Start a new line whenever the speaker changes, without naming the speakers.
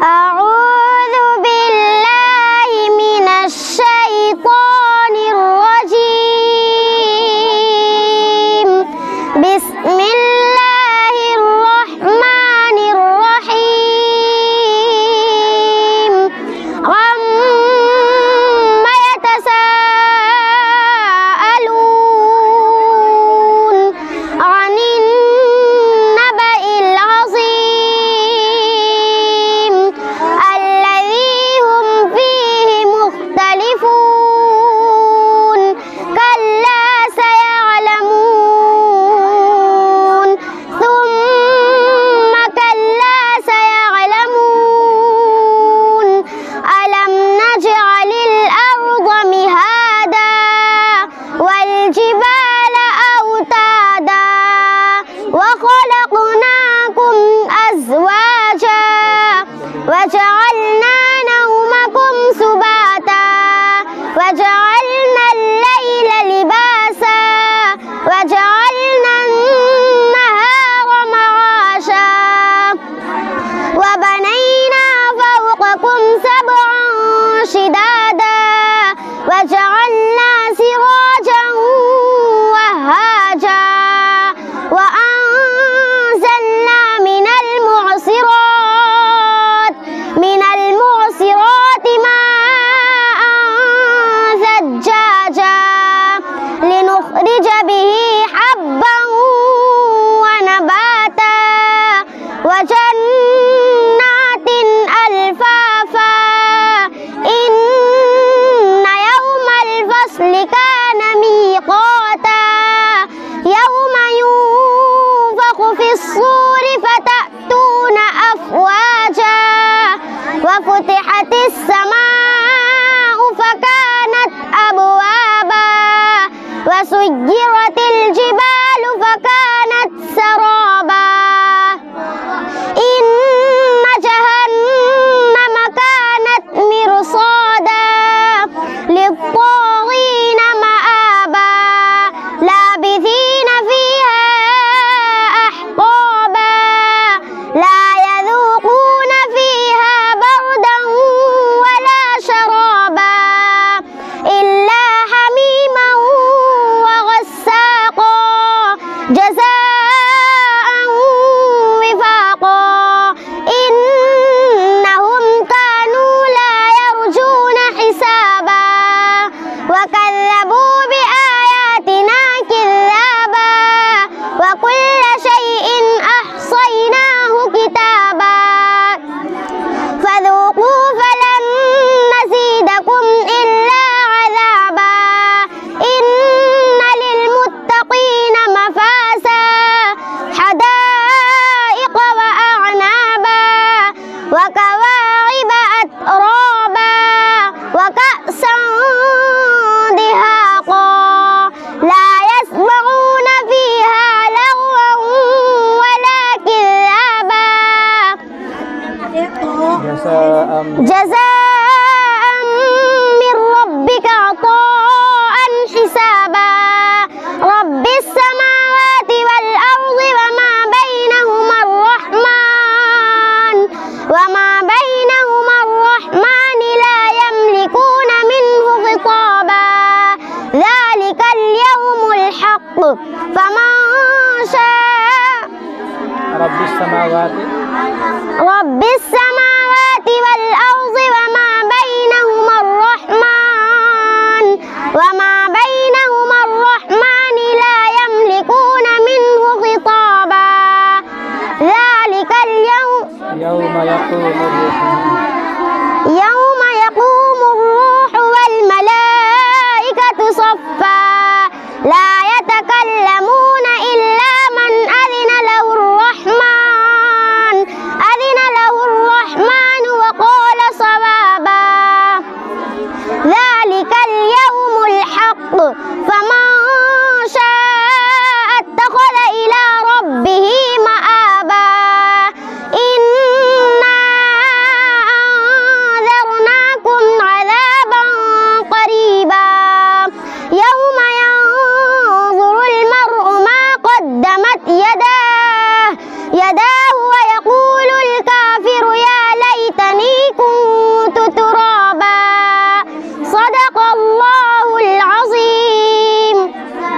أعوذ بالله من الشيطان الرجيم. بسم الله الرحمن الرحيم. عما يتساءلون عن النبأ العظيم الذي هم فيه مختلفون. كلا سيعلمون ثم كلا سيعلمون. ألم نجعل الأرض مهادا والجبال أوتادا وخلقناكم أزواجا وجعلنا نومكم سباتا وجعلنا الليل لباسا وجعلنا النهار معاشا وبنينا فوقكم سبعا شدادا وجعلنا سراجا وهاجا وأنزلنا من المعصرات ماء ثجاجا لنخرج به حبا ونباتا وجنات ألفافا. إن يوم الفصل كان ميقاتا يوم ينفخ في الصور فتأتون أفواجا وفتحت السماء فكانت أبوابا وسيرت الجبال فكانت سرابا. إن جهنم كانت مرصادا للطاغين مآبا لابثين فيها أحقابا لا يذوقون فيها بردا ولا شرابا إلا حميما وغساقا جزاء وفاقا. إنهم كانوا لا يرجون حسابا وكذبوا بآياتنا كذابا وكل شيء أحصيناه كتابا فذوقوا فلن نزيدكم إلا عذابا. إن للمتقين مفازا حدائق وأعنابا وكواعب أترابا وكأسا دهاقا لا يسمعون فيها لغوا ولا كذابا جزاء من ربك عطاء حسابا. رب السماوات والأرض وما بينهما الرحمن لا يملكون منه خطابا. ذلك اليوم الحق فمن شاء رب السماوات والأرض وما بينهما الرحمن لا يملكون منه خطابا. ذلك اليوم